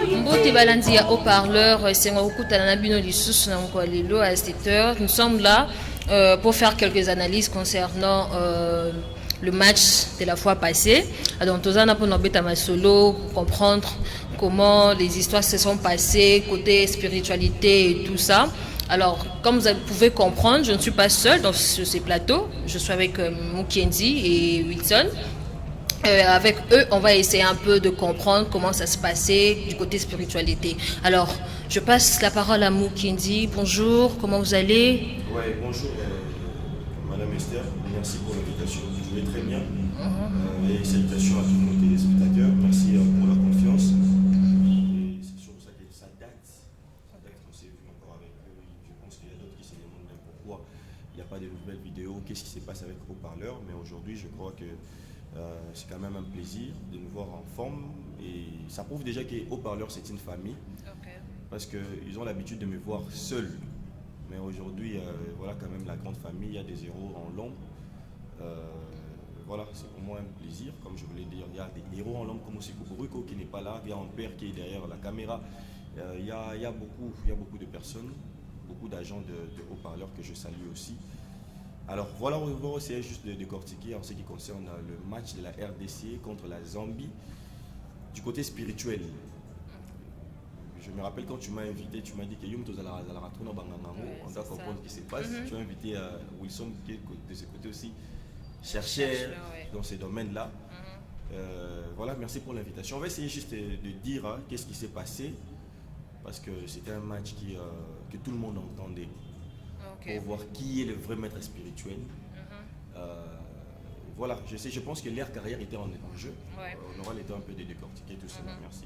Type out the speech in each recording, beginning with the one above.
Mbote balandi ya haut-parleur, à cette heure. Nous sommes là pour faire quelques analyses concernant le match de la fois passée. Alors, nous allons pour solo pour comprendre comment les histoires se sont passées, côté spiritualité et tout ça. Alors, comme vous pouvez comprendre, je ne suis pas seule sur ces plateaux. Je suis avec Mukendi et Wilson. Avec eux, on va essayer un peu de comprendre comment ça se passait du côté spiritualité. Alors, je passe la parole à Mukendi. Bonjour, comment vous allez? Oui, bonjour, Madame Esther. Merci pour l'invitation. Je vais très bien. Et salutations à tous nos téléspectateurs. Merci pour la confiance. Et c'est sûr que ça date. On s'est vu encore avec eux. Je pense qu'il y a d'autres qui se demandent même pourquoi il n'y a pas de nouvelles vidéos. Qu'est-ce qui se passe avec haut-parleur? Mais aujourd'hui, je crois que c'est quand même un plaisir de nous voir en forme et ça prouve déjà que haut-parleur c'est une famille parce qu'ils ont l'habitude de me voir seul, mais aujourd'hui voilà quand même la grande famille, il y a des héros en l'ombre, voilà c'est pour moi un plaisir, comme je voulais dire, il y a des héros en l'ombre comme aussi Kukuruko qui n'est pas là, il y a un père qui est derrière la caméra, il y a beaucoup de personnes, beaucoup d'agents de haut-parleur que je salue aussi. Alors voilà, on va essayer juste de décortiquer en ce qui concerne le match de la RDC contre la Zambie du côté spirituel. Je me rappelle quand tu m'as invité, tu m'as dit que Yum Tozala on doit comprendre ce qui se passe. Tu as invité Wilson qui est de ce côté aussi, chercheur dans ces domaines-là. Voilà, merci pour l'invitation. On va essayer juste de dire qu'est-ce qui s'est passé parce que c'était un match que tout le monde entendait. Pour voir qui est le vrai maître spirituel. Voilà, je pense que l'ère carrière était en jeu. On aura le temps un peu de décortiquer tout cela. Merci.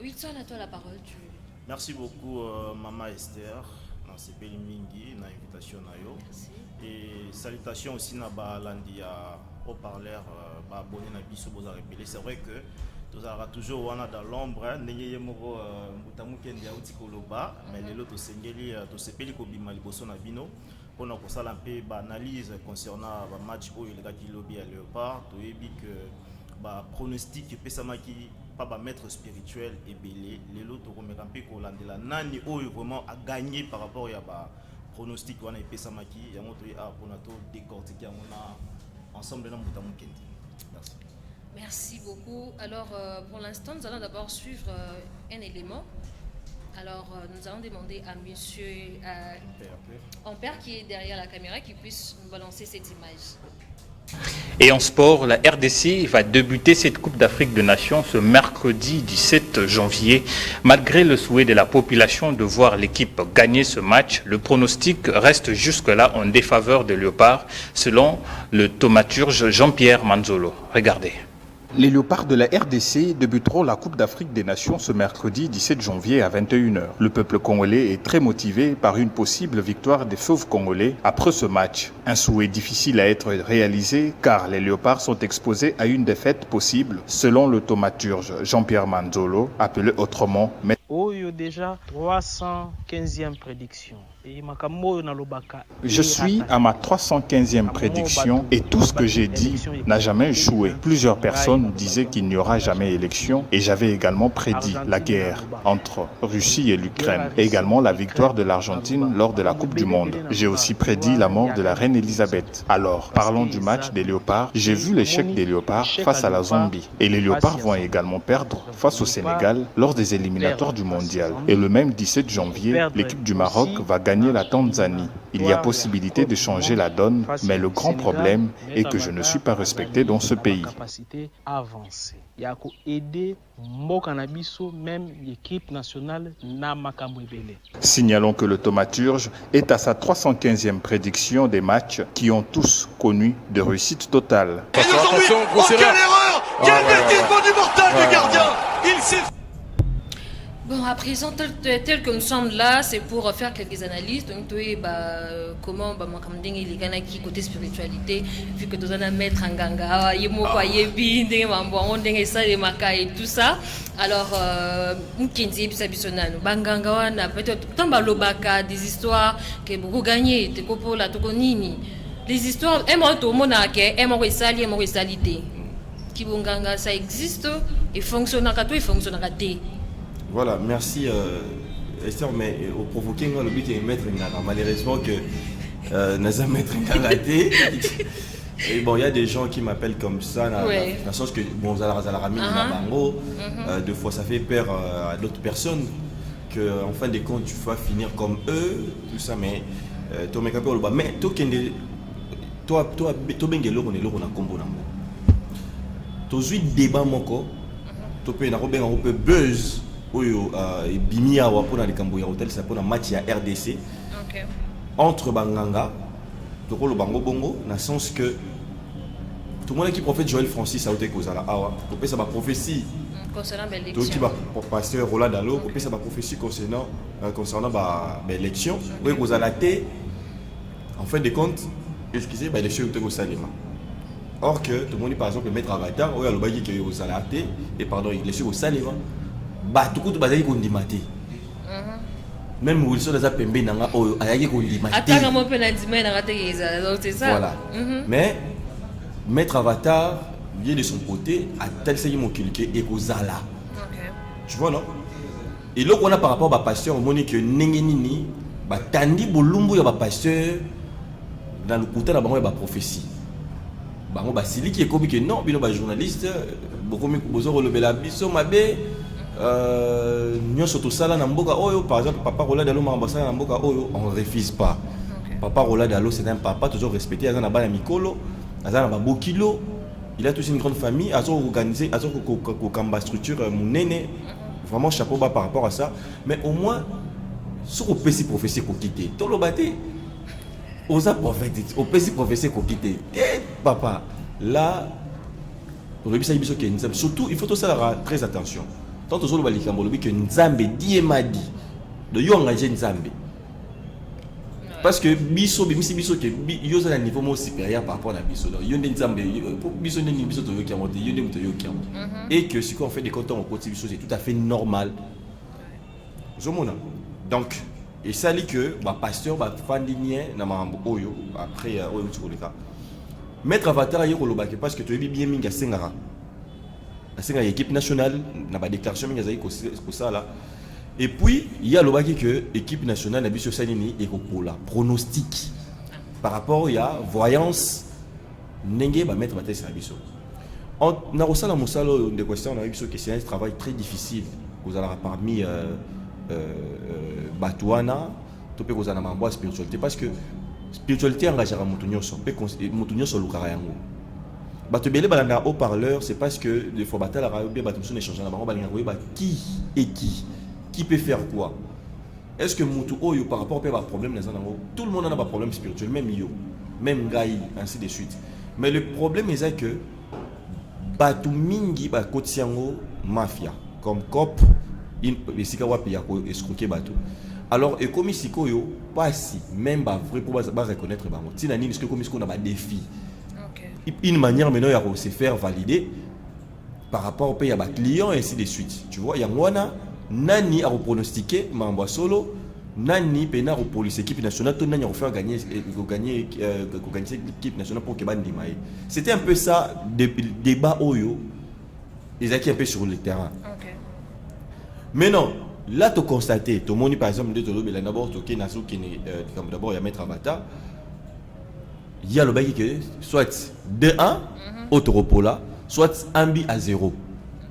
Wilson, à toi la parole. Merci beaucoup, Maman Esther. Merci Mingi, na invitation nayo. Et salutations aussi na balandi à haut-parleur, abonné na biso boza répéter. C'est vrai que nous avons toujours wana dans l'ombre, n'ayez moko mutamukendi ya uti koloba, mais les autres sengeli to sepeli ko bima liboso na bino pour na kosala un peu analyse concernant le match où il a dit lobby à Léopard, to ebi que ba pronostic pesamaki pas ba maître spirituel et belé, les autres remettre un peu ko landela nani oyo vraiment a gagné par rapport à ba pronostic wana pesamaki ya moto ya pour na to décortiquer on ensemble na mutamukendi. Merci. Merci beaucoup. Alors, pour l'instant, nous allons d'abord suivre un élément. Alors, nous allons demander à monsieur Ampère qui est derrière la caméra qui puisse nous balancer cette image. Et en sport, la RDC va débuter cette Coupe d'Afrique des Nations ce mercredi 17 janvier. Malgré le souhait de la population de voir l'équipe gagner ce match, le pronostic reste jusque-là en défaveur de Léopard, selon le thaumaturge Jean-Pierre Manzolo. Regardez. Les Léopards de la RDC débuteront la Coupe d'Afrique des Nations ce mercredi 17 janvier à 21h. Le peuple congolais est très motivé par une possible victoire des Fauves congolais après ce match. Un souhait difficile à être réalisé car les Léopards sont exposés à une défaite possible selon le thaumaturge Jean-Pierre Manzolo, appelé autrement Oyo déjà 315e prédiction. Je suis à ma 315e prédiction et tout ce que j'ai dit n'a jamais échoué. Plusieurs personnes disaient qu'il n'y aura jamais élection et j'avais également prédit la guerre entre Russie et l'Ukraine et également la victoire de l'Argentine lors de la Coupe du Monde. J'ai aussi prédit la mort de la reine Elisabeth. Alors, parlons du match des Léopards. J'ai vu l'échec des Léopards face à la Zambie et les Léopards vont également perdre face au Sénégal lors des éliminatoires du mondial. Et le même 17 janvier, l'équipe du Maroc va gagner la Tanzanie. Il y a possibilité de changer la donne, mais le grand problème est que je ne suis pas respecté dans ce pays. Signalons que le thaumaturge est à sa 315e prédiction des matchs qui ont tous connu de réussite totale. Et aujourd'hui, oh, quelle erreur! Quel bêtise monumentale du gardien! Il s'est... Bon, à présent, tel que nous sommes là, c'est pour faire quelques analyses. Donc, comment il y a qui côté spiritualité, vu que nous allons mettre en ganga, et tout ça. Alors, Mukendi, Banganga, peut-être Tambalobaka, des histoires que beaucoup gagné, les histoires, Kibonganga, ça existe, il fonctionne à tout, il fonctionne à thé. Voilà, merci Esther, mais au provoquer, le but est de mettre une ganga. Malheureusement que Naza mettre une ganga thé. Et bon, il y a des gens qui m'appellent comme ça, dans le sens que, bon, deux fois ça fait peur à d'autres personnes, qu'en fin de compte, tu vas finir comme eux, tout ça, mais toi, mais toi, bengelo, on est là, on a combo nango. Toi, débat, moko, toi, on peut buzz, et bimia, pour les Camboya hôtel, c'est pour un match à RDC, entre Banganga, toi, le bango bongo, dans le sens que tout le monde qui prophète Joël Francis a été causé à la Awa. Pour ça, ma prophétie. Concernant l'élection. Tout qui va pasteur Roland Dalo, pour ça, ma prophétie concernant l'élection. Oui, vous allez thé. En fin de compte, excusez, l'élection est au Salima. Or que tout le monde, par exemple, mettre Avatar, oui, à l'obagi qui est au Salaté, et pardon, l'élection au Salima. Bah, tout le monde va dire qu'on dit maté. Même Wilson a pembé nanga oyo ayaki ko ndimati. Atanga mo pe na ndima na raté c'est ça. Voilà. Mais Maître Avatar vient de son côté à tel seigneur mon culqué et kozala. Tu vois non? Et là on a par rapport à pasteur on dit que nengenini ba tandi bolumbu ya ba pasteur dans le côté là ba ba prophétie. Ba mo ba sili qui est comme que non bino ba journaliste beaucoup bozo relebela biso mabe nyonso tosala na mboka oyo par exemple papa Roland Dalo mambasana na mboka oyo on refuse pas. Papa Roland Dalo c'est un papa toujours respecté azana bana mikolo azana ba bokilo il a tous une grande famille azo organisé azo ko kamba structure munene vraiment chapeau bas par rapport à ça mais au moins sur au PC prophétie ko quitter to lo baté osa prophète au PC prophétie ko quitter et papa là pour le biso que surtout il faut tout ça très attention. Tant que le Balikambo, que Nzambe Diemadi, de yo engager Nzambe. Parce que biso que yo à un niveau supérieur par rapport à biso. Yo Nzambe, biso ni biso to yo ki amonte, yo to yo ki amonte. Et que ce qu'on fait des comptes en côté biso c'est tout à fait normal. Zomona. Donc et ça dit que ba pasteur ba fandinien na mambo oyo après oyo tu le cas. Maître Avatar yo kolobake parce que tu es bien minga sengara. C'est l'équipe nationale n'a pas déclaration pour ça là. Et puis il y a le bac que l'équipe nationale n'a pas sur Salini et pour la pronostic par rapport il y a voyance n'engé va mettre ma tête sur la biso. On a reçu la moussalo de questions on a vu que c'est un travail très difficile. Vous allez parmi Batouana, tu peux vous en avoir spiritualité parce que spiritualité engage à Moutounioso, Moutounioso Lukarayango. Batubele balanda haut-parleur, c'est parce que des fois bataille la radio bien batumson échangeant la baron balinga qui et qui peut faire quoi. Est-ce que Moutou Oyo par rapport à un problème dans un tout le monde n'a pas problème spirituel même yo, même Gaï ainsi de suite. Mais le problème est que batu mingi ba kotiango mafia comme cop in besika wapi ya ko escroquer bateau. Alors et comme ici koyo pas si même ba vrai pour ba reconnaître ba tina nini parce que comme ici on a ba défi. Une manière maintenant de se faire valider par rapport au pays à client et ainsi de suite. Tu vois, il y a Mwana, Nani a pronostiqué Mamba Solo, Nani Pena au police équipe nationale, tout Nani a fait gagner l'équipe nationale pour Keban Dimae. C'était un peu ça, débat Oyo, ils étaient un peu sur le terrain. Mais non, là tu constates, tout le monde par exemple, d'abord, il y a Maître Avatar. Il y a le bail que soit 2-1 au Toropola, soit 1 à 0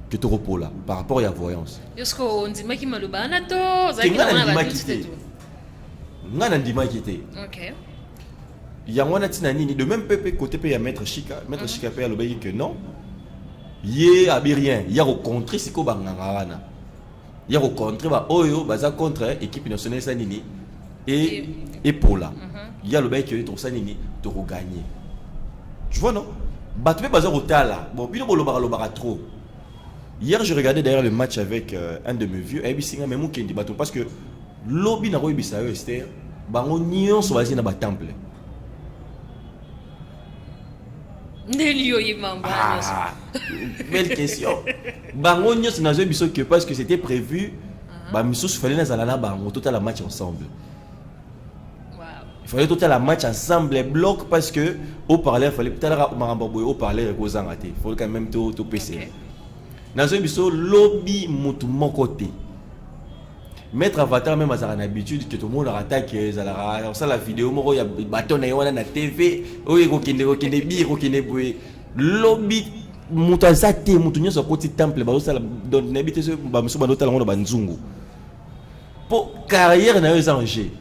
que Toropola par rapport à la voyance. Est-ce qu'on dit que le banato, ça qui OK. Il y a un tinani de même peuple côté il y a Maître Chika paye le bail que non. Il y a rien, il y a au contre siko bangangana. Il y a au contre ba oyo baza contre équipe nationale sanini et Pola. Il y a le bail que ton sanini de regagner. Tu vois non? Battu bazar au tala. Bon, bino bolo bara trop. Hier je regardais d'ailleurs le match avec un de mes vieux et bisinga même kendi bato parce que lobby na roy bisayo Esther bango nyonso bazi na ba temple. Nelio yimamba. Belle question. Bango nyonso na zo biso que parce que c'était prévu ba miso fallait na zala na bango total la match ensemble. Il fallait tout la match ensemble, les blocs, parce que au parler, il fallait peut-être au parler il faut quand même tout PC. Dans ce biseau, lobby monte mon côté. Mettre Avatar même à l'habitude que tout le monde attaque, ça la vidéo, il y a bâton à la TV, lobby monte à sa tête, monte sur côté temple, ça donne n'habite ce banzungu. Pour carrière n'a pas changé.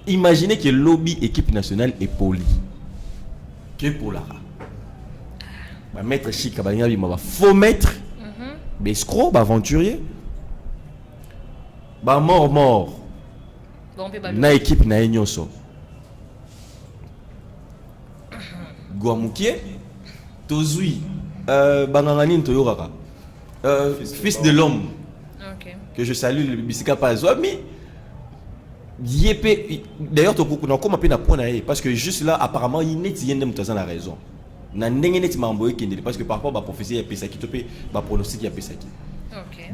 Imaginez que le lobby équipe nationale est poli. Que pour la maître chic, faux maître, escroc, aventurier, mort. Na équipe na enyoso. Guamoukié, Tozui, Banganganin Toyoraka, fils de l'homme, que je salue le Bisika Pazoami. D'ailleurs, tu as comme un peu parce que juste là, apparemment, il n'y a la raison. Parce que parfois, la prophétie est pesaki, tu peux pronostic est pesaki.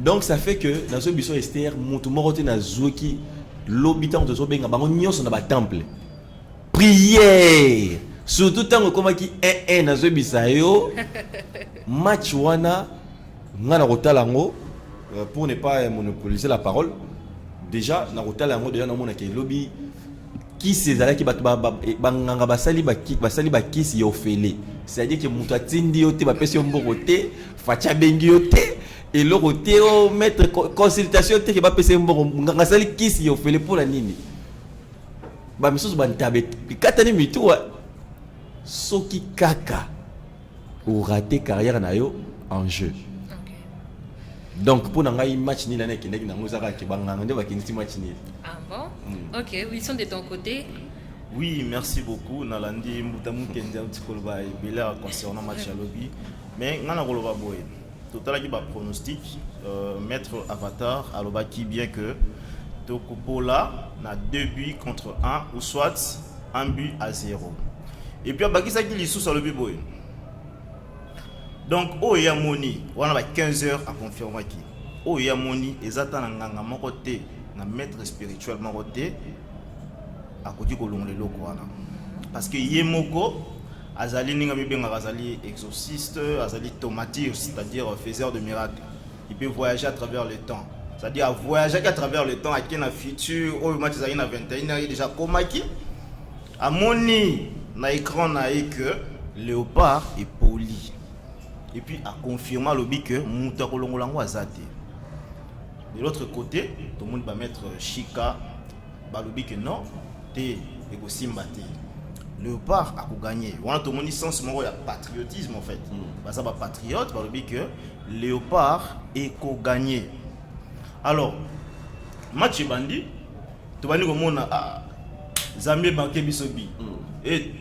Donc, ça fait que dans ce biso Esther, Moutoumorote na Zouki, l'habitant de Zobenga, on a un temple. Prière! Surtout tant que qui est dans ce bisayo, match wana, ngana rotalango, pour ne pas monopoliser la parole. Déjà na rotal yango déjà na mona ke lobby qui sezala ki banganga basali ba kisi yo fele, c'est-à-dire que mutu atindi yo te ba pesi yo mboko te facha bengi yo te et le côté o mettre consultation te ke ba pesi mboko nganga sali kisi yo fele pour la nini ba misoso ba ntabe katani mitu soki kaka ou rater carrière na yo en jeu. Donc, pour un match, il y a des match. Ah bon? Ok, oui, ils sont de ton côté. Oui, merci beaucoup. Nalandi Moutamou Kendia Tikolba et Bela concernant match à lobby. Mais on a boy. Total qui va pronostic mettre Avatar à l'obaki bien que Tokupola n'a 2 buts contre 1 ou soit 1 but à 0. Et puis à Bakisa qui sous sur le but boy. Donc, oh Yamoni, on a 15 heures à confirmer qui. Oh Yamoni, ils attendent un côté, un maître spirituel côté, à côté de l'on parce que Yemoko, Azali Ningami Benga Azali exorciste, Azali tomatir, c'est-à-dire faiseur de miracles. Il peut voyager à travers le temps. C'est-à-dire voyager à travers le temps, à qui na futur, oh match Azali na 21, il est déjà comme qui. À Moni, na écran na que léopard est poli. Et puis à confirmer le que Moutakolongolango azate. De l'autre côté, tout le monde va mettre Chika, balobi que non, t'es égosimbate. Léopard a gagné. On a tout le monde sens il y a patriotisme en fait. Ça va patriote, balobi que Léopard est gagné. Alors, match bandi, tu vas nous montrer Zambie banque bisobi. Et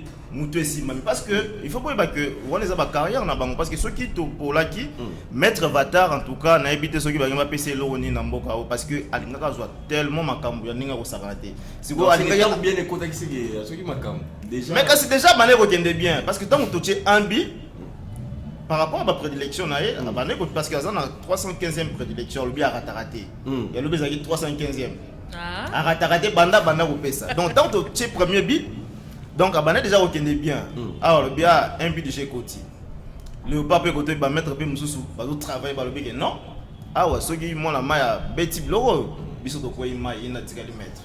parce que il faut pas que on les a pas carrière na bango parce que ceux qui pour là qui mettre Avatar en tout cas na éviter ceux qui va PC loni na mboka parce que alingaka soit tellement makambu ya ninga ko sakate siko alingaka bien écouter ceux qui makambu déjà mais quand c'est déjà mané rekende bien parce que tant que tu es un bi par rapport à ma prédilection na parce que ça na 315e prédilection le bi a raté il y a le bi 315e a raté banda ko pesa donc tant que tu es premier bi. Donc, Abane déjà reconnaît bien. Alors, le bien un but de chez Côté. Le pape côté va mettre un peu Moussou, va travailler par le bien. Non. Ah ouais, ceux qui m'ont la maille à Betty Bloro, ils sont de quoi ils maillent, ils n'ont pas de mettre.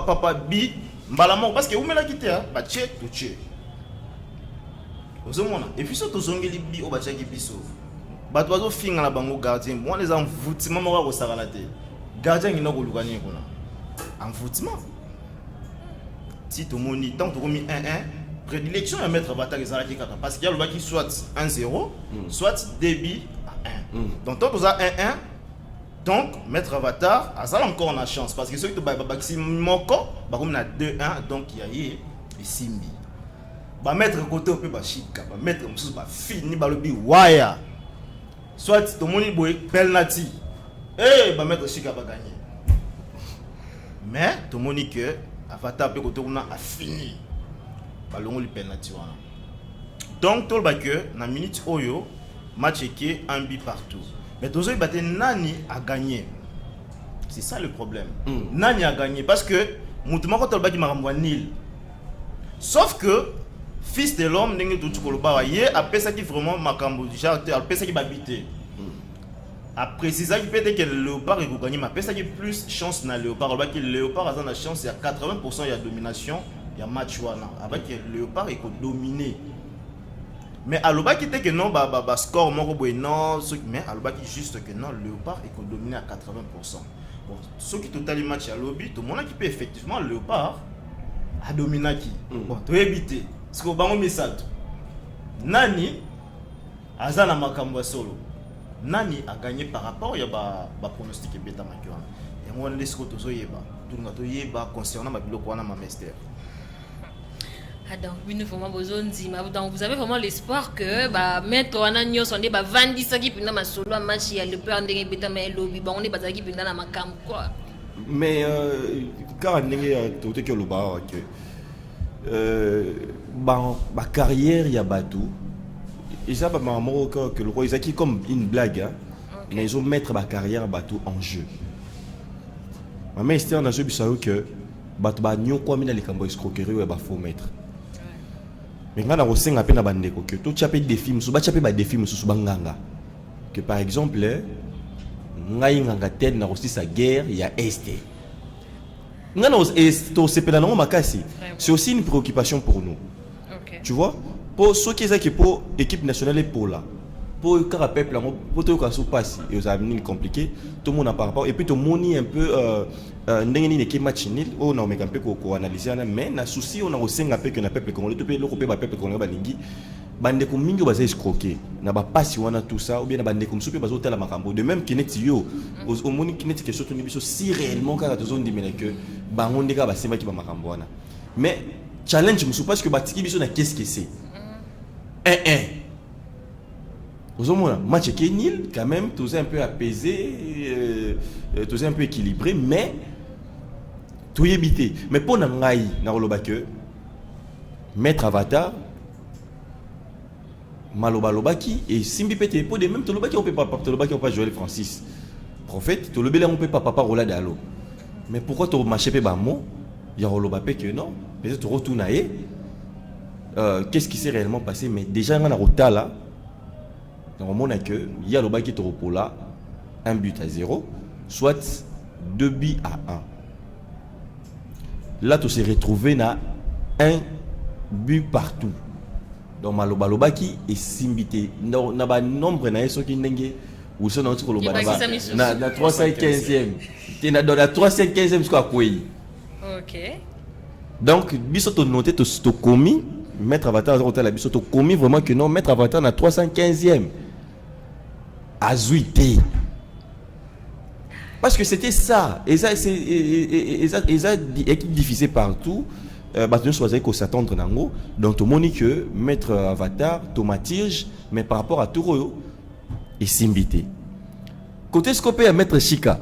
Papa, bi, mbalamon, parce que vous me la quittez, bah tché, tout tché. Et puis surtout, zongeli bi, au bachaki biso. Bah, tu vas finir la bango gardien. Moi, les envoûtements, moi, au saralate. Gardien, il n'a pas le gagner. Envoûtement. Si tout le monde dit tant que tu as mis 1-1, prédilection à mettre Avatar parce qu'il y a le bas qui soit 1-0, soit débit à 1. Donc tant que tu as 1-1, donc mettre Avatar, ça encore on a chance parce que ceux qui ont si moko, bah comme on a 2-1, donc il y a eu Simbi. Bah mettre côté un peu bah chika, bah mettre bah fini bah le bi waya. Soit tout le monde dit penalty, bah mettre chika va gagner. Mais tout le monde dit que Avatar peut côté on a fini. Ballon le penalty wana. Donc tout le que na minute oyo match qui un but partout. Mais toujours il battait nani a gagné. C'est ça le problème. Nani a gagné parce que Moutouma quand il m'a nil. Sauf que fils de l'homme n'est tout Koloba hier après ça qui vraiment makambo déjà après ça qui va habiter. Après c'est ça qui peut être que le léopard il gagner mais après ça qui plus chance na léopard alors que le léopard a la chance il y a 80% il y a domination, il y a match wana avec le léopard il peut dominer. Mais aloba qui était que non score moko boy non mais aloba qui juste que non le léopard il peut dominer à 80%. Bon, ceux qui total match à lobby tout le monde qui peut effectivement le léopard a dominé qui. Bon, tu éviter parce que bango message. Nani azana makambo solo. Nani a gagné par rapport à pronostic et bêta makiwana. Et on laisse que tout ça yeba. Tout le monde yeba concernant ma biloko wana ma master. Donc vous avez vraiment l'espoir que maître wana nyos on est vandi ça qui pendant ma solo match il y a le père ndenge beta mais lobby on est pas qui pendant na makam quoi. Mais quand ndenge tout que le ba que ma carrière il y a batou. Et ça va m'amour que le roi Isaki comme une blague hein. Okay. Mais ils ont mettre ma carrière batou en jeu. Ma mère était en jeu bisao que batou ba nyon kwa mina likambo escroquerie ou ba faux mettre. Mais quand on a peine à bandeko que tout chapé des films sous ba chapé ba des films sous banganga. Que par exemple ngai nganga tel na aussi sa guerre il y a est. Ngana to sepela na makasi. C'est aussi une préoccupation pour nous. Okay. Tu vois? Pour ceux qui sont pour l'équipe nationale et pour là pour le peuple pour tout cas passe et aux avenir compliqué tout le monde a par rapport et puis tout le monde est un peu n'engagé qui match nul on a un peu qu'on analyser mais na souci on a aussi un peu que na peuple congolais tout le peuple congolais balingi bande comme mingi baza escroquer na ba passe on a tout ça ou bien na bande comme soupe bazo tela makambo de même kineti yo au monde kineti que surtout nibiso si réellement quand la zone dit mais que bango ndeka ba sema ki ba makambo wana mais challenge musu parce que batiki biso na qu'est-ce que c'est 1-1. Vous avez un match qui est nul, quand même, tous un peu apaisé, tous un peu équilibré, mais tout est évité. Mais pour Nangaï, Narolobake, Maître Avatar, Malobalobaki et Simbi Pété, pour des mêmes Tolobaki, on ne peut pas jouer Francis. Prophète, Tolobele, on ne peut pas Papa Rola Dalo. Mais pourquoi tu marches pas Bamo? Il y a Rolobapé que non, peut-être tu retournes à qu'est-ce qui s'est réellement passé mais déjà on a rota là normalement que il y a le bas qui est au là 1 but à 0 soit 2 buts à 1 là tu s'est retrouvé na 1 but partout donc maloba qui est simbité na ba nombre na eso ki ndenge ou ça na 315e tu na dans la 315e jusqu'à quoi. OK. Donc biso to noté to commis Maître Avatar a la biso to commis vraiment que non Maître Avatar na 315e azuité parce que c'était ça et ça c'est équipe diffusée partout nous choisir qu'on s'attendre nango donc tout le monde que Maître Avatar tomatige mais par rapport à tout et simbité côté scopé à Maître Chika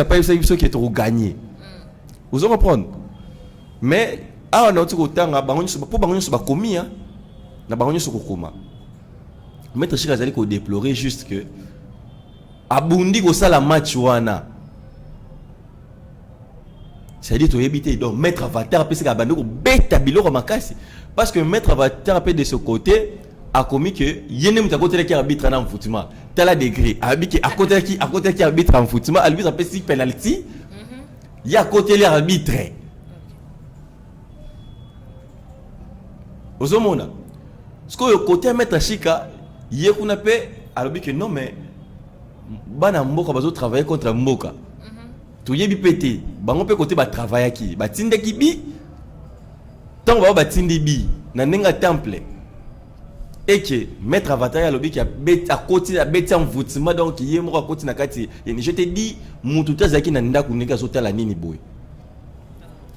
pas ça qui est trop gagné vous allez comprendre mais on a tout autant pour bangonyo so ba komi hein na bangonyo so kokoma Maître Chika azali ko déplorer juste que abundi ko sala match wana c'est-à-dire to éviter donc Maître Avatar peut se kabando ko beta biloko makasi parce que Maître Avatar peut de ce côté a commis que yene muta côté qui arbitre en football tala degré habiki à côté qui arbitre en football arbitre peut si penalty il y a côté l'arbitre. Aux hommes, ce que le côté Maître Chika, il y a qu'on appelle alors que non mais bana mboka bazo travailler contre mboka. Tu y es pété, bango peut côté ba travailler qui, ba tinde qui bi, tant ba tinde bi, na nenga temple. Et que Maître Avatar a lobby qui a bête à côté à bête en football donc il y a moi à côté na kati. Et je te dis, mututa zaki na ndako neka sota la nini boy.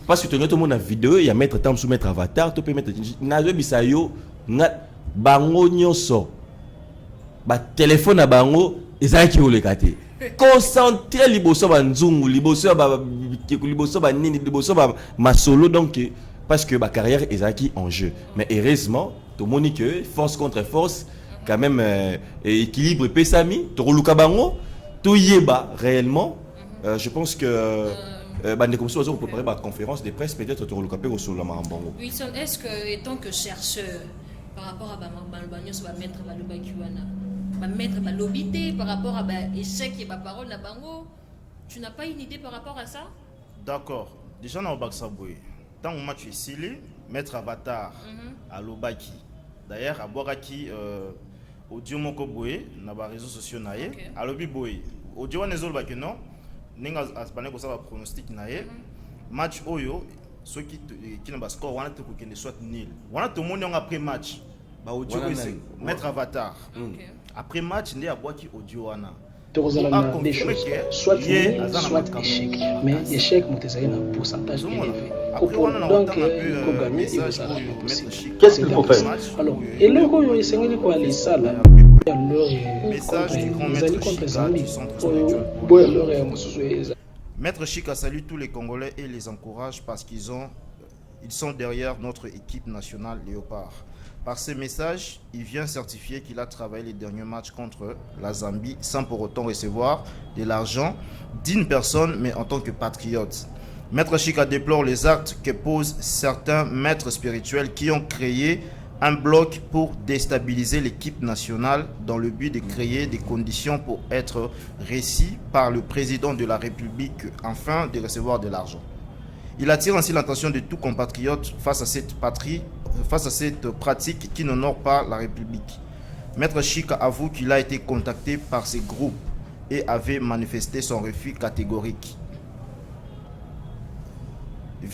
Parce que tout le monde a vidéo, il y a Maître Tam sous Maître Avatar, tu peux mettre nazo bisayo na bango nyoso. Ba téléphone à bango ezaki o le kate. Concentré liboso ba nzungu, liboso ba nini, liboso ba masolo donc parce que ma carrière ezaki en jeu. Mais heureusement, tout le monde dit que force contre force quand même équilibre pesami, to luka bango, to yeba réellement Je pense que bande comme ça, on peut préparer une conférence de presse peut-être sur le capé sur la Marambango. Wilson, est-ce que étant que chercheur par rapport à Balbagno, ça va mettre Balobakiwana, va mettre Balobité par rapport à l'échec et la parole de Bango, tu n'as pas une idée par rapport à ça? D'accord. Déjà dans le Baksaboui, tant que match est scellé, mettre Avatar à Lobaki. D'ailleurs, à Boraki, audio moko boy, na ba réseaux sociaux naé, à Lobi boy. Audio ne zol baki non, ninga aspané ko ça va pronostic naé. Match oyo, ceux qui n'ont pas score, on a tout qui ne soit nul. On a tout le monde après match. Bah audio mettre Avatar. Après match, né à Boaki audio wana. Des choses, soit nul, soit échec. Mais échec, c'est un pourcentage élevé. Donc, il faut gagner, il faut savoir. Qu'est-ce qu'il faut faire? Alors, et le rôle, il s'est quoi les salles? Maître Chika salue tous les Congolais et les encourage parce qu'ils sont derrière notre équipe nationale Léopard. Par ce message, il vient certifier qu'il a travaillé les derniers matchs contre la Zambie sans pour autant recevoir de l'argent d'une personne, mais en tant que patriote. Maître Chika déplore les actes que posent certains maîtres spirituels qui ont créé un bloc pour déstabiliser l'équipe nationale dans le but de créer des conditions pour être reçus par le président de la République afin de recevoir de l'argent. Il attire ainsi l'attention de tout compatriote face à cette pratique qui n'honore pas la République. Maître Chika avoue qu'il a été contacté par ces groupes et avait manifesté son refus catégorique.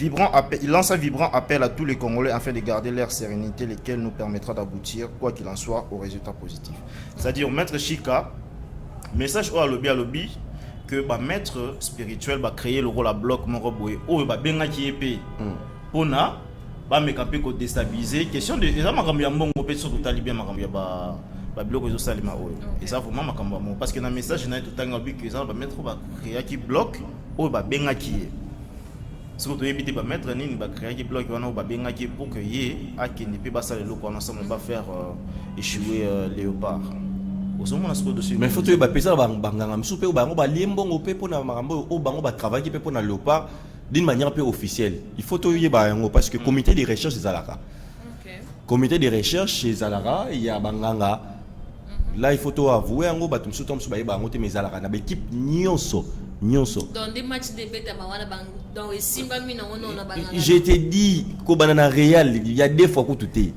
Il lance un vibrant appel à tous les Congolais afin de garder leur sérénité, lesquels nous permettra d'aboutir, quoi qu'il en soit, au résultat positif. C'est-à-dire, Maître Chika, message au lobby, que maître spirituel va créer le rôle à bloc Moroboé, ou benga qui est payé. Pona, me camper ko déstabiliser. Question de ça, ma cambia bon, on peut surtout talibé ma cambia bloc aux salima. Et ça, vraiment ma cambia parce que dans le message, il y a tout un lobby que ça va mettre créer qui bloc, ou benga qui est. Ce que tu éviter de mettre ni va créer qui bloc, ou benga qui est pour que y a qui ne peut pas ça le lot, ensemble va faire échouer Léopard. Mais il faut que tu aies ça banganga msupe ou bango ba liembongo pe pona marambo ou bango ba travailler pe pona Léopard d'une manière un peu officielle. Il faut que tu aies bango parce que comité de recherche c'est Zalara. Comité de recherche chez Zalara, il y a banganga. Là il faut to avouer ngo batum su tom su ba bango te mezalaka na équipe nyonso. Dans des matchs de bêta mawana bang dans les Simba mina on a banganga. Je te dis ko banana Real, il y a des fois que tout est.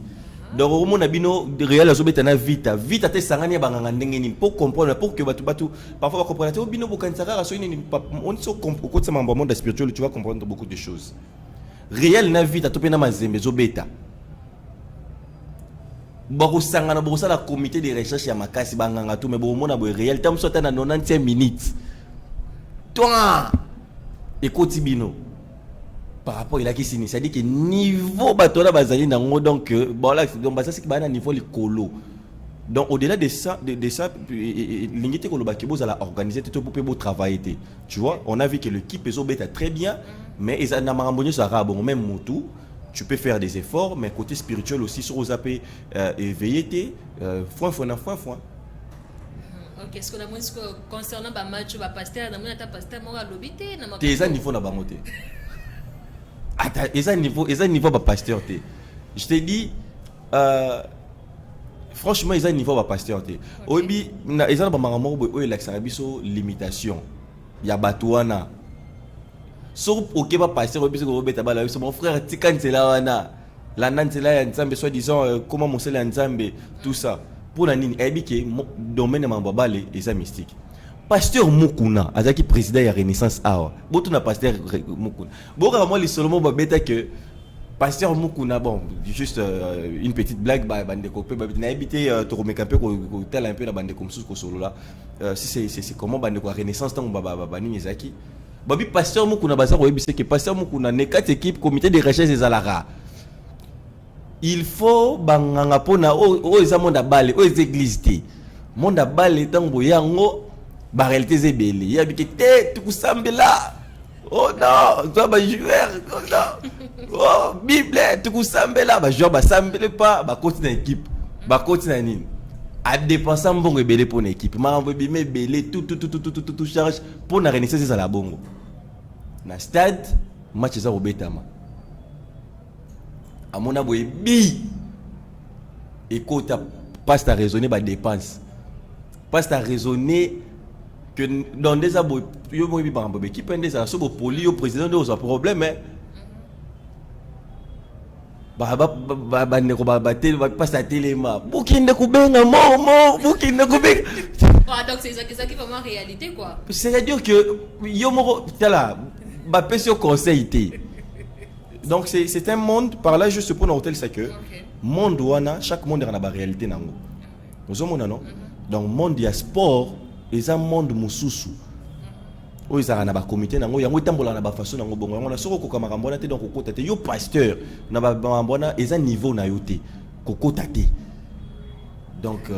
Donc au monde abino de Real azobeta na vite te sangani banganga ndenge nini pour comprendre pour que batu parfois comprendre te bino bokansaka so nini on so comprendre ça mambo monde spirituel tu vas comprendre beaucoup de choses. Real na vite to pena mazembe zobeta bako sangana bako sala comité de recherche ya makasi banganga to mais bo mona bo Real tam sota na 90 minutes toi écoute bino par rapport il a qui signe ça dit que niveau batola bazali nango donc bon là donc ça c'est que niveau les colo donc au-delà de ça l'ingité ko loba kibo za la organiser tout pour beau travailler tu vois on a vu que l'équipe ezo beta très bien mais ils na marambonyo ça bon même motu tu peux faire des efforts mais côté spirituel aussi sur aux AP éveillé foin. OK, est-ce qu'on a moins concernant ba match ba pasteur na mona ta pasteur mo lobité na ma tes niveau na bangote. Attends, et ça niveau pas pasteur té. Je te dis franchement ils ont niveau pas pasteur té. Obi na ils ont ba maramo bo la biso limitation. Ya batuana. So OK pas pasteur obi ko beta bala mon frère tikansela wana. La nansela ya nzambe soit disant comment mon sel nzambe tout ça. Pour la nini ebike domaine mambabale et ça mystique. Pasteur Mukuna, azaki président de la Renaissance awa. Boto na pasteur Mukuna. Boka moi les seulement ba beta que pasteur Mukuna bon juste une petite blague ba bande copé ba na habité to remekampe ko tel un peu na bande comme sous ko solo là. Si c'est comment bande ko Renaissance tant ba nini ezaki. Babi pasteur Mukuna baza ko ebise que pasteur Mukuna ne quatre équipes comité de recherche des Alara. Il faut banganga pona o eza monde balé o église té. Monde balé tango yango ba réalité zebele ya biki te tukusambela oh non toi ba joueur oh non oh bible tukusambela ba joueur ba sambele pas ba continue équipe ba continue nini a dépensé un bon rebelle pour l'équipe. Ma envoyé mais belé tout charge pour la renaissance à la bongo. Na stade match ça au Betama. À mon avis bi et quand pas à raisonner ba dépense. Pas à raisonner que dans des abo yo mo bi ba équipe des ça so poli au président de ça problème hein. Pas à téléma. Bukinde kubenga mo bukinde kubenga. Donc c'est ça qui est vraiment réalité quoi. C'est-à-dire que yo mo là ba pèse conseil té. Donc c'est un monde par là juste pour hôtel c'est que monde wana chaque monde a une réalité nango. Nous sommes non. Donc monde il y a sport et un monde mususu. Oyo za na ba comité nango yango tambola na ba façon nango bongo yango na soko ko makambo na te donc ko tate yo pasteur na ba mbona eza niveau na yo te ko tate. Donc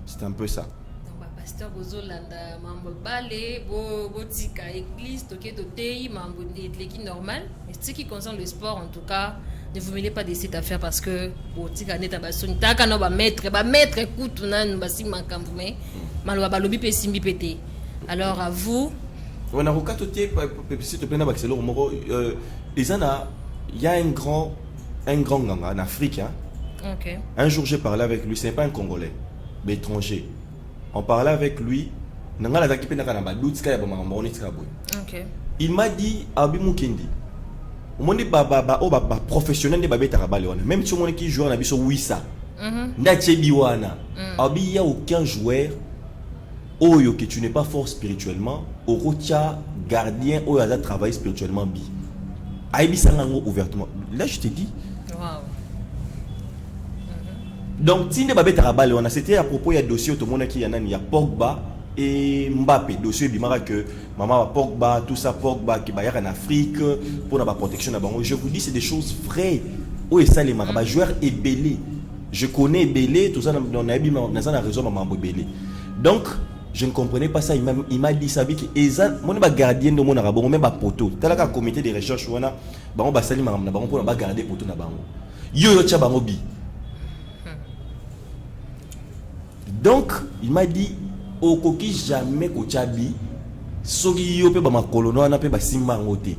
c'est un peu ça. Donc ba pasteur bozolanda mambo balé bo tika église toké totei mambo l'équipe normal mais ce qui concerne le sport en tout cas ne vous mêlez pas de cette affaire parce que bo tika neta ba soni taka no ba maître kutu na ba sima kambu mais malo ba lobi pe simbi pété. Alors à vous on a recoté s'il te plaît, il y a un grand ganga en Afrique. Hein. Okay. Un jour, j'ai parlé avec lui, ce n'est pas un Congolais, mais étranger. On parlait avec lui. Il m'a dit, Abi Mukendi, professionnel de Babé Tarabale, même si on qui joue en Abisso Wissa, Natchebiwana, Abi, il n'y a aucun joueur. Oyo que tu n'es pas fort spirituellement, Orocha gardien Oyo a travaillé spirituellement bi. Aibi sangango ouvertement. Là je te dis. Wow. Donc Tinde Babé Tarabale, on a c'était à propos il y a dossier tout le monde qui y a Pogba et Mbappé dossier bimara que maman Pogba tout ça Pogba qui va en Afrique pour la protection là-bas. Je vous dis c'est des choses vraies. Oyo ça les maraba joueur est belé. Je connais belé tout ça on a bien on a raison maman belé. Donc je ne comprenais pas ça. Il m'a dit ça. Mon gardien de mon arabe, même pas poteau. T'as là comité de recherche où on a, on va salir madame, on peut garder poteau na bango. Yo tcha bangobi. Donc il m'a dit, au coquille jamais kochabi, sogi yo pe ba makolono na pe ba simba ngote.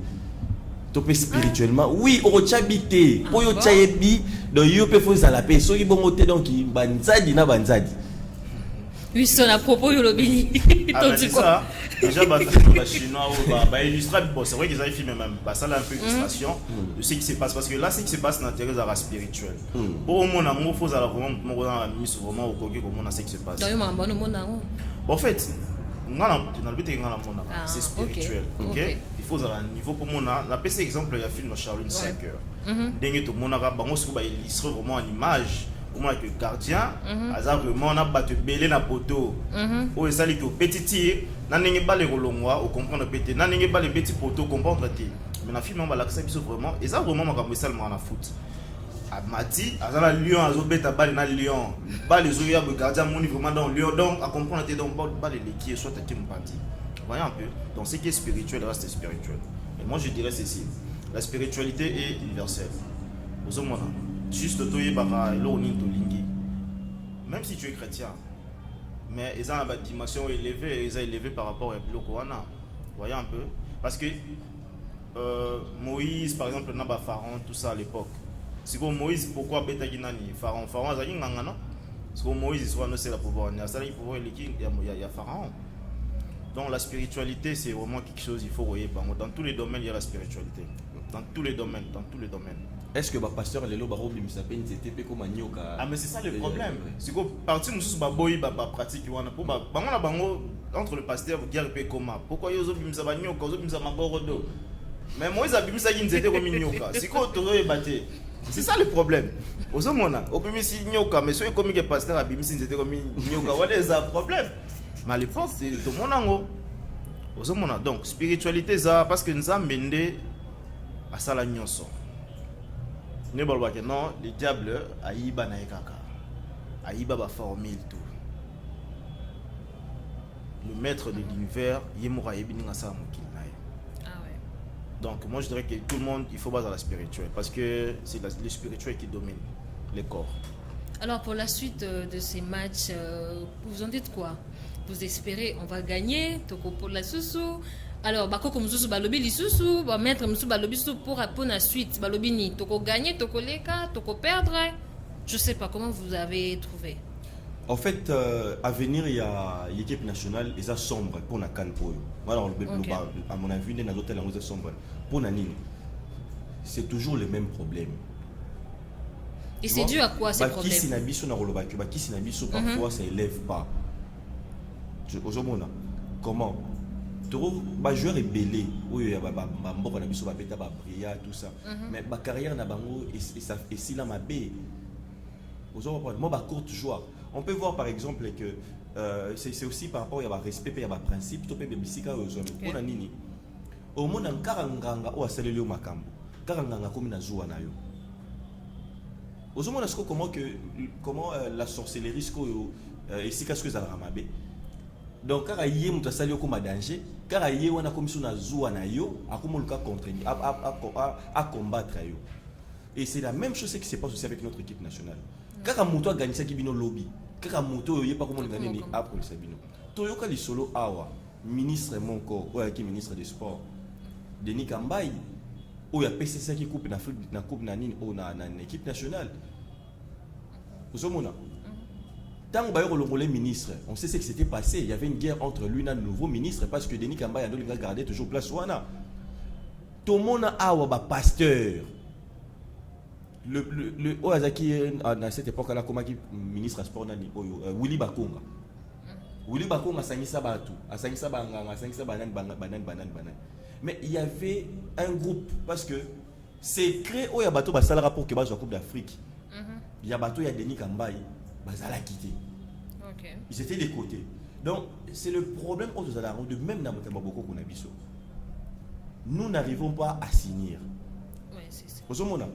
Topé spirituellement, oui au chabité. Po yo chayebi, donc yo pe faut la paix. Sogi bongote donc banzadi na banzadi. Oui, c'est à propos de l'obéi. C'est ça. Déjà, les Chinois, c'est vrai qu'ils avaient filmé même. Ça, là, un peu d'illustration de ce qui se passe. Parce que là, ce qui se passe dans l'intérêt de la spirituelle. Pour moi, il faut vraiment ce qui se passe. En fait, c'est spirituel. Il faut un niveau pour moi. La PC exemple, il y a un film de Charlene Sacker. Dernier tout le monde a vraiment une image. Pour moi, le gardien, vraiment, on a battu belé na poteau. Ou ça, les petits tirs, n'en pas les rolongois, ou comprendre pété, n'en pas les petits poteaux, comprendre té. Mais la film, on va l'accepter vraiment. Et ça, vraiment, on va ça le en foot. À Mati, à la Lyon, à Zobet, à Bal, à Lyon. Bal, les oeufs, le gardien, mon vraiment dans Lyon. Donc, à comprendre té, donc, bal, les qui est soit à qui me parti. Voyez un peu. Donc, ce qui est spirituel reste spirituel. Et moi, je dirais ceci. La spiritualité est universelle. Aux hommes, juste même si tu es chrétien, mais ils ont une dimension élevée, ils ont élevé par rapport à Blokoana. Voyez un peu. Parce que Moïse, par exemple, n'a pas Pharaon, tout ça à l'époque. C'est comme Moïse, pourquoi Betaginani Pharaon, Pharaon, c'est un non. C'est comme Moïse, il soit c'est la pouvoir. Il y a Pharaon. Donc la spiritualité, c'est vraiment quelque chose, il faut voyer. Dans tous les domaines, il y a la spiritualité. Dans tous les domaines, Est-ce que le pasteur Lelo Barobi Misapen c'était comme Nyoka? Ah mais c'est ça le problème. C'est que partie nous baboy pratique pour entre le pasteur guerre pe comment. Pourquoi yozo bimisa Nyoka, yozo bimisa Maborodo. Mais moi ils abimisa c'était comme Nyoka. C'est quoi toro batté. C'est ça le problème. Ozo mona, obimisi Nyoka mais soyez comme que pasteur abimisi c'était comme Nyoka. What is the problème? Mais à l'époque c'est tout mon ango. Ozo mona donc spiritualité ça parce que nous avons mené à ça la nyonso. Non, le diable aïba na ekaka. Aïba ba formule tout. Le maître de l'univers, yemura yebininga sa mokili na ye. Ah ouais. Donc moi je dirais que tout le monde il faut baser dans la spirituelle parce que c'est le spirituel qui domine les corps. Alors pour la suite de ces matchs, vous en dites quoi? Vous espérez on va gagner toko pour la sousou? Alors bako comme sousou balobi li sousou, ba mettre musu balobi sousou pour la suite, balobi ni toko gagner, toko leka, toko perdre. Je sais pas comment vous avez trouvé. En fait, à venir, il y a l'équipe nationale, et ça sombre pour la canne pour eux. Voilà, à mon avis, les hôtels en sombre pour la Nini. C'est toujours le même problème. Et c'est dû à quoi ces problèmes? Parfois, ça élève pas. Aujourd'hui, comment? Les joueurs est belé, oui, tout ça. Mais ma carrière n'a pas et si là ma baie. Moi, courte joueur. On peut voir par exemple que c'est aussi par rapport à respect et à principe. Tu peux bien bisika aux hommes. On a nini. Au monde en karanganga ou à salé le makambo. Karanganga comme na joua na yo. Aux hommes comment la sorcellerie et si qu'est-ce que ça va ramaber. Donc car aïe muta salé comme danger. Car aïe wana comme na joua na yo. A comme le cas contre à combattre yo. Et c'est la même chose qui se passe aussi avec notre équipe nationale. Kaka moto a gagné ça qui bino lobby. Kaka moto yé pas comment gagner ni après ça bino. Toyoka li solo awa ministre monko qui ministre des sports. Denis Kambayi ou ya PCC qui coupe d'Afrique na coupe na nini ou na équipe nationale. Vous avez tant que le ministre, on sait ce qui s'était passé. Il y avait une guerre entre lui et le nouveau ministre parce que Denis Kambayi a gardé toujours place wana. Tout le monde a awa ba pasteur. Le Oazaki à cette époque-là, comme ministre sport Willy Bakonga. Willy Bakonga sangisa batu, sangisa banganga, sangisa banan. Mais il y avait un groupe parce que c'est créé au Yabato basala rapport que bas la Coupe d'Afrique. Yabato ya Denis Kambayi, basala quitté. Ils étaient des côtés. Donc c'est le problème aux Alarons de même dans Mokamboko Konabiso. Nous n'arrivons pas à signer.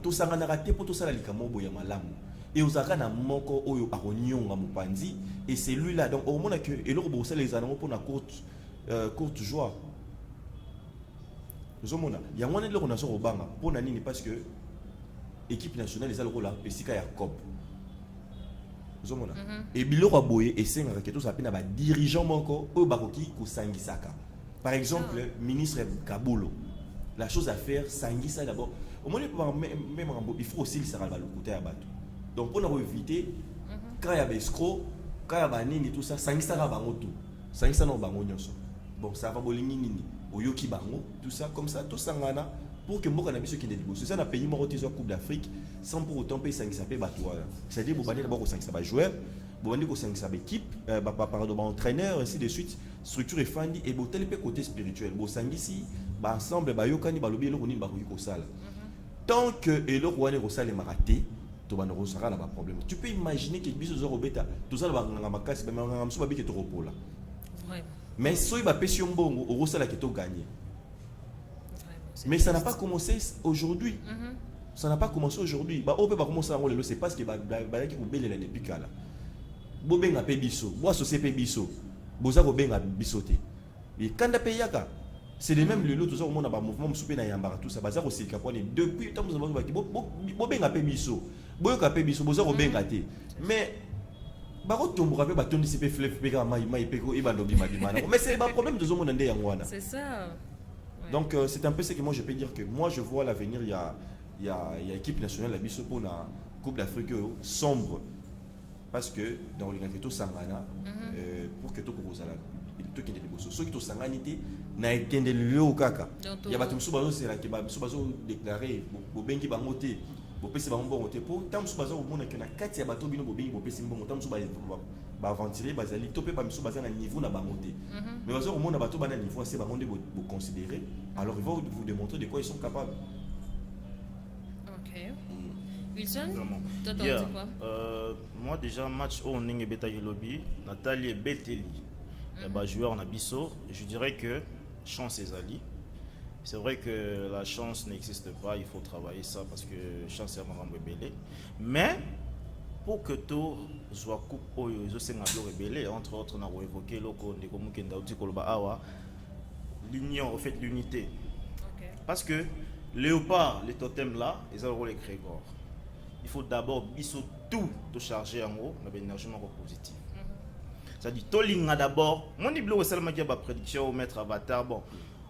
Tout ça a raté pour tout ça et aux arana moko oyo aronyonga mupanzi et c'est lui là donc au moment que et l'autre bossa les anneaux pour la courte joie. Il y a un autre nation au banga pour nani parce que équipe nationale les algo là pesika ya cop. Et biloko boye et c'est que tout ça pena ba dirigeant moko oyo bakoki ko sangisaka. Par exemple ministre Kabulo. La chose à faire sangisa d'abord. Au moins, il faut aussi le côté à battre. Donc, pour éviter, quand il y a des escrocs, quand il y a des nini, tout ça, ça va tout. Ça va bon, ça va bolingini, au yoki bango, tout ça, comme ça, tout ça, pour que moi, je qui est c'est ça, on a payé mon Coupe d'Afrique sans pour autant payer 5 bateaux. C'est-à-dire, vous allez d'abord au 5 joueurs, vous allez au 5 équipe, entraîneur, ainsi de suite, structure et fandi, et vous tel côté spirituel. Vous ici, ensemble, yokani, balobi, l'eau, on sale. Tant que le roi est raté, tu vas pas problème. Tu peux imaginer que les gens bêta, tout ça va casse, mais si tu as pêché un bon, au rosala qui t'a gagné. Mais ça n'a pas commencé aujourd'hui. Ça n'a pas commencé aujourd'hui. On peut pas commencer à rouler, c'est parce que qui vous belle depuis là. Bobeng a pébiso, bois société pébiso, boza bobenga bisoté. Et quand tu payes c'est les mêmes le tout ça au monde a mouvement soupé na yambara tout ça bazar aussi capone depuis tant nous avons bobenga pébiso boyoka pébiso boza bobenga té mais baro tombora pe batondi CP flef peka mai peko e balobi madimana mais c'est pas problème de zo monde ndé yangwana. C'est ça. Donc c'est un peu ce que moi je peux dire que moi je vois l'avenir il y a équipe nationale la biso pour la Coupe d'Afrique sombre parce que dans les gâteaux sangana pour que tout kozala tout qui est des bossos ceux qui sont sanganité na éteindre le au kaka il y a batum subazo c'est là qui ba subazo déclarer bo bengi ba moté bo pesi ba mbongo te pour tam subazo mona que na kati ya bato bino bo bengi bo pesi mbongo tam subazo ba aventurer bazali topé pa subazo na niveau na ba moté mais bazo au mona bato ba na niveau c'est ba monde bo considérer alors ils vont vous démontrer de quoi ils sont capables. OK. Wilson, moi déjà match au Ninge Beta Lobby, Nathalie Beteli, joueur en abisso, je dirais que chance est ali. C'est vrai que la chance n'existe pas, il faut travailler ça parce que chance est vraiment rebelle. Mais pour que tout soit coupe au rebelle, entre autres, on a évoqué l'union, en fait l'unité. Parce que Léopard, les totems là, ils ont le rôle Grégor. il faut d'abord biso tout de charger en haut, on a une énergie positive. C'est-à-dire, Tolinga d'abord, mon iblo seulement qui a ma prédiction au maître Avatar. Bon,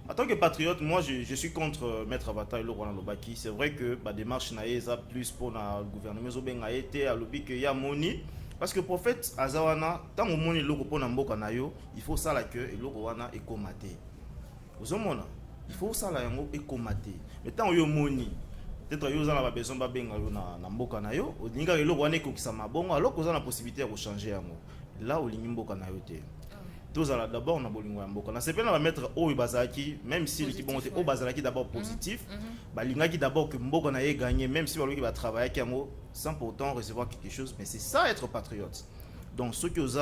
en tant que patriote, moi je suis contre maître Avatar et le Rwanda Lobaki. C'est vrai que la démarche n'a plus pour le gouvernement Zobeng a été à l'objet qu'il y a moni. Parce que prophète Azawana, tant que moni logo pour Namboka Nayo, il faut ça la queue et logo wana est comaté. Vous avez il faut ça la yango est comaté. Mais tant que yo moni, peut-être que vous avez besoin de benga na Namboka Nayo, ou dinga le logo wana est kokisama bongo, alors que vous avez la possibilité de changer yango. Là où l'Imboka n'a été. Tous à d'abord, on a besoin de Mboka. C'est pas mettre au Bazaki, même si l'équipe est au Bazaki d'abord positif, l'Ingaki d'abord que Mboka n'a gagné, même si il va travailler sans pourtant recevoir quelque chose. Mais c'est ça être patriote. Donc, ceux qui osent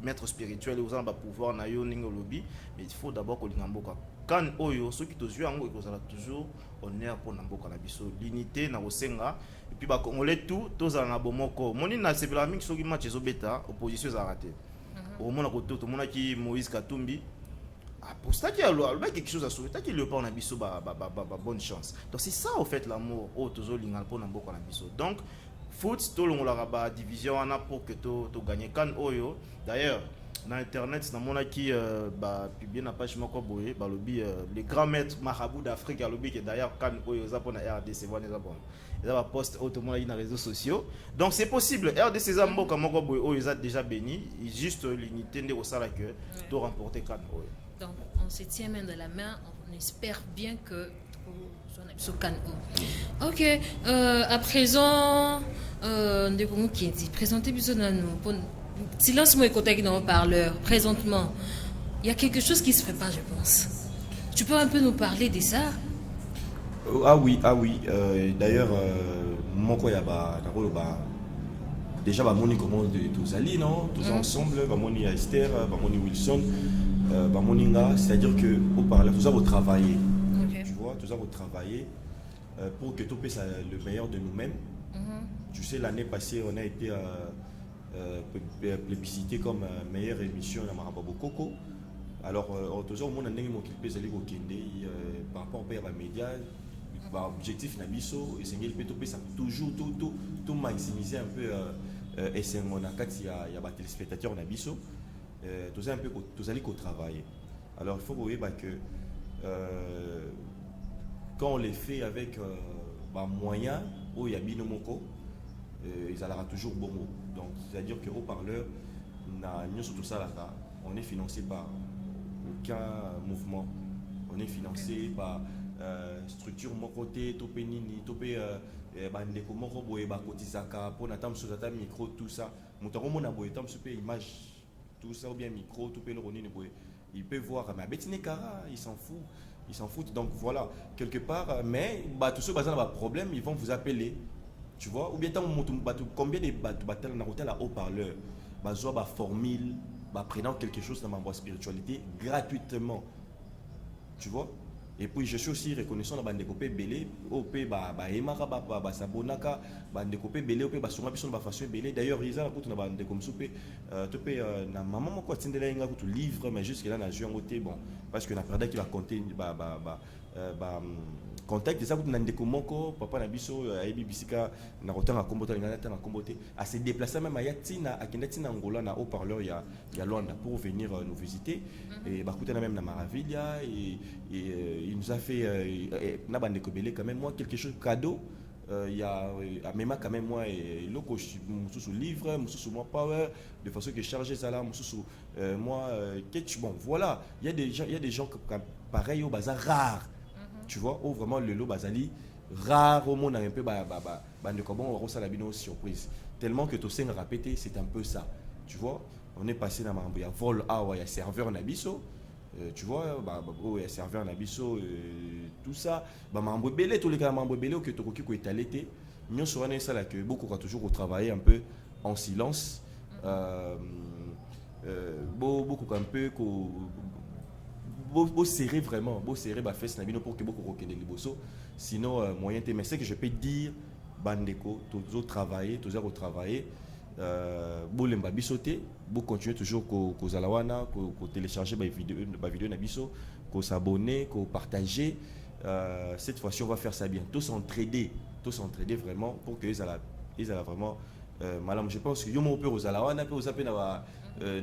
maître spirituel et osent pouvoir na yo ningo lobby, mais il faut d'abord que l'Imboka. Quand Oyo, ceux qui te jouent en haut, ils ont toujours honneur pour Namboka na biso, l'unité na Osenga. Et puis, on les tous à la bomoko. Moni na c'est la même chose qui match bêta, opposition a raté. Au moment où tout le monde qui Moïse Katumbi, pour ça qu'il y a quelque chose à sauver, tant qu'il le pas en abisso, bonne chance. Donc c'est ça au fait l'amour au toujours l'ingal pour Namboka en abisso. Donc foot tout le monde la division en a pour que tu gagnes quand Oyo. D'ailleurs dans internet dans mon qui publié na page moko boye lobby les grands maîtres marabout d'Afrique à lobby qui d'ailleurs quand Oyo za pour na RDC voilà ça bon. Ils ont posté autrement dans les réseaux sociaux. Donc c'est possible. RDC Zambo comme Oyo ils ont déjà béni, juste l'unité de Osala que tu remporter quand Oyo. Donc on se tient main de la main, on espère bien que ok, à présent, de comment qui dit présentez plus dans nous. Silence moi écoutez dans le parleur. Présentement, il y a quelque chose qui se prépare, je pense. Tu peux un peu nous parler de ça? Ah oui. D'ailleurs, mon quoi y a déjà moni comment tous ali non, tous ensemble, moni Esther, moni Wilson, moninga, c'est-à-dire que au parleur, tous avons travaillé. Tu vois, tous avons travaillé pour que tout puisse le meilleur de nous-mêmes. Tu sais, l'année passée, on a été plébiscité comme meilleure émission dans Marababo Coco. Alors, toujours, au monde par rapport aux médias, l'objectif nabiso, et c'est toujours tout maximiser un peu et c'est mon acte, il y a des téléspectateurs nabiso, tous un peu tous allés au travail. Alors, il faut voir que quand on les fait avec moyens, où il y a binomoko, ils allera toujours bon. Donc, c'est-à-dire qu'au parleur, tout ça, on est financé par aucun mouvement. On est financé par structure mon côté, topé nini, topé bandeko moko boye ba kotisaka pour natam sur ta micro tout ça. Moutaro mon aboye tam super image tout ça ou bien micro topé le ronine boye. Il peut voir mais Betine Kara, il s'en fout. Donc voilà, quelque part mais tous ceux qui ont un problème, ils vont vous appeler. Tu vois, ou bien combien de batailles on a hôtel à haut-parleur, formule, prenant quelque chose dans ma spiritualité gratuitement. Tu vois. Et puis je suis aussi reconnaissant dans bande copé belé, op emaka sabonaka, bande copé belé, op songa biso na façon belé. D'ailleurs, ils ont beaucoup na bande comme soupé, topé na maman moko tindela inga ko livre mais jusque là na jeu en côté bon parce que na perda qui va compter contact des abouts n'andeko moko papa na biso ayebi bisika na rotanga kombota ngana tanga komboté à se déplacer même à yatina à kindatina Angola na haut-parleur il y a Luanda pour venir nous visiter et bakuta na même na Maravilia et il nous a fait na bandeko belé quand même moi quelque chose cadeau il y a même quand même moi et loko sous livre sous moi power de façon que charger ça là sous moi bon voilà il y a des gens pareil au bazar rare. Tu vois, où vraiment le lot bazali rare au monde un peu de comment on la bino surprise tellement que tout ça a répété c'est un peu ça tu vois on est passé dans il y a vol il y a serveur en abisso tu vois il y a serveur en abisso tout ça mambo belé tous les cas mambo belé que tu qui est allé nous sommes ça là que beaucoup ont toujours travaillé un peu en silence beaucoup un peu beau serrer vraiment, beau serrer ma fesse nabino pour que beaucoup requêtent les bossos. Sinon moyen t mais c'est que je peux dire bandeko toujours travailler, toujours retravailler. Beau lemba bisoté, beau continuer toujours ko zalawana, ko télécharger ma vidéo nabiso, ko s'abonner, ko partager. Cette fois-ci on va faire ça bien, tous s'entraider. tous s'entraider vraiment pour que ils aient vraiment madame, je pense que yo mon père aux alawana peut aux appels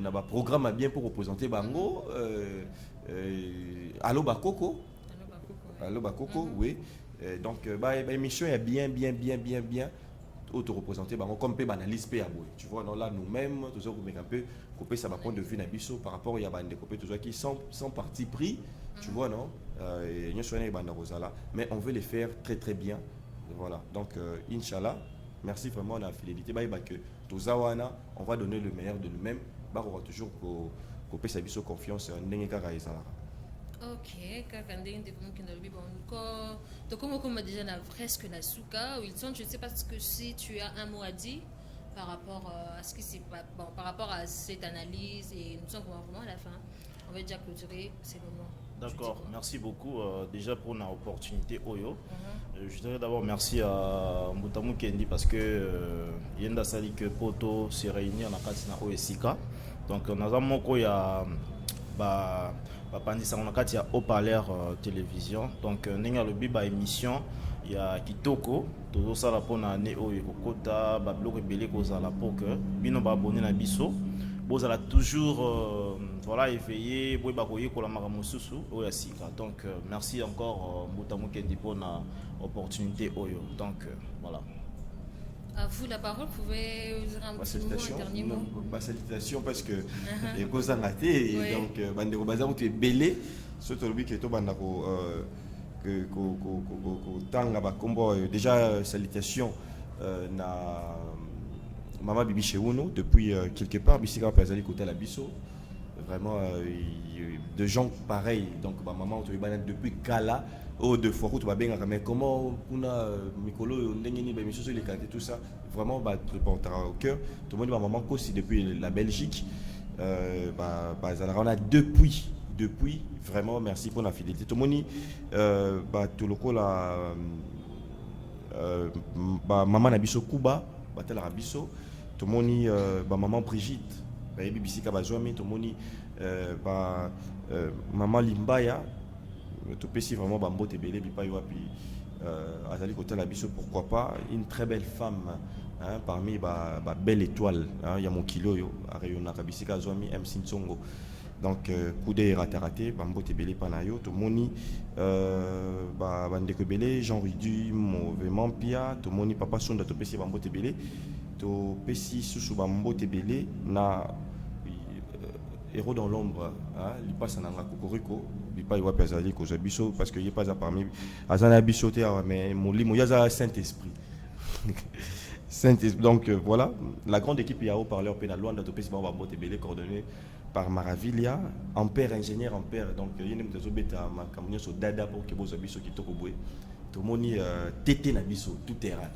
na ba programme bien pour représenter bango allo bakoko oui. Donc émission est bien auto-représenté comme peu banalise peu aboué. Tu vois, non, là nous-mêmes toujours un peu couper ça va point de vue nabiso par rapport à bande couper toujours qui sont parti pris, tu vois, non, mais on veut les faire très bien. Voilà. Donc Inch'Allah, merci vraiment à la fidélité que tozawana, on va donner le meilleur de nous-mêmes, on va toujours couper sa biso confiance Ok, comme déjà presque la souka, Wilson, je ne sais pas si tu as un mot à dire par rapport à ce qui s'est par rapport à cette analyse et nous sommes vraiment à la fin. On va déjà clôturer ces moments. D'accord, merci beaucoup déjà pour l'opportunité Oyo. Je voudrais d'abord merci à Mbutamu Kendi parce que Yenda Sali que Poto se réunit en Akatina OSIKA. Donc on a moko ya on a haut-parleur télévision. Donc nenga le biba émission il y a Kitoko todo sala pona ne oyo kokota ba bloko ebele kozala pour que bino ba abonné na biso bozala toujours voilà éveillé boy ba koye kola maramususu oya sika. Donc merci encore Mbutamu Kendi pour na opportunité oyo. Donc voilà. À vous la parole, vous pouvez dire un petit mot, un dernier mot. Salutation parce que les causes en raté et donc bandeko bazar tu es belé surtout le que to bandako que tanga ba combo déjà salutation na maman Bibi Cheuno depuis quelque part bisika pazali côté la biso vraiment de gens pareils donc ma maman tu es depuis Kala de fois tu vas bien mais comment on a Mikolo ndengeni ba mission sur les quartiers tout ça vraiment te portera au cœur tout le monde ma maman aussi depuis la Belgique on a depuis vraiment merci pour la fidélité tout le monde tout le coup la maman Nabiso Kuba batel Rabiso tout le monde maman Brigitte bibisika bazwami tout le monde maman Limbaya tout petit vraiment bambo tebele bipa yoapi azali côté la biso pourquoi pas une très belle femme hein, parmi belle étoile il y a mon kilo yo arayona kabisika zwami MC Ntsongo donc coup de raté bambo tebele panayo to moni bandeko belé Jean Ridu mouvement pia to moni papa sonda to petit bambo tebele to petit sous bambo tebele na héros dans l'ombre hein il passe en anga kokoriko il pas yoa pezali ko biso parce que il pas parmi azana biso te mais molimo yaza Saint-Esprit donc voilà la grande équipe ya haut-parleur Penaloanda to pesi bambo tebele coordonné par Maravilia Ampère ingénieur Ampère donc yene mtezo beta makamnya so dada pour que bozo biso kitoko boé to moni tété na biso tout terrain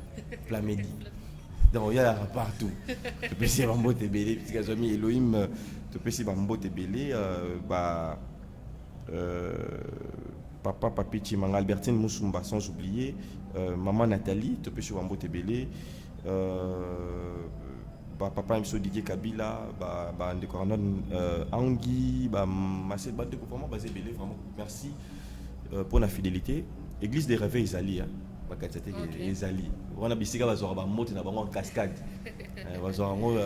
plamedi donc il y a partout to pesi bambo tebele petit gazomi Elohim to pesi bambo tebele papa papi Manga Albertine Moussumba sans oublier maman Nathalie to pesi bambo tebele papa Mso Didier Kabila ndeko Angui Marcel Bade vraiment basé belé vraiment merci pour la fidélité église des réveils Izali bakatete Izali on a bisika bazora ba moto na bango en cascade bazora ngo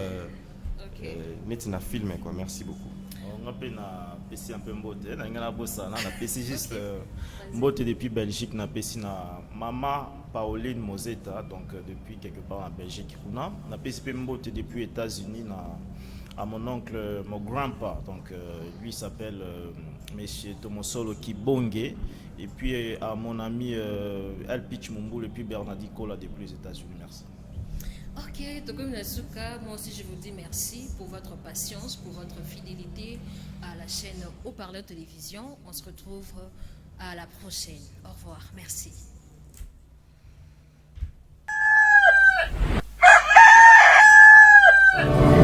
net na film quoi merci beaucoup on a pena PC un peu mbote na ngana bossa na PC juste mbote depuis Belgique na PC na maman Pauline Mozeta donc depuis quelque part en Belgique on a PC mbote depuis États-Unis à mon oncle mon grand-père donc lui s'appelle monsieur Tomosolo Kibonge et puis à mon ami El Pitch Mumbu et puis Bernardi Kola depuis les États-Unis merci. Ok, Tokom Nasuka, moi aussi je vous dis merci pour votre patience, pour votre fidélité à la chaîne Haut-Parleur Télévision. On se retrouve à la prochaine. Au revoir, merci.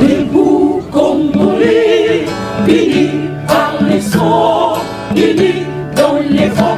Debout Congolais, unis par les sons, unis dans les vents.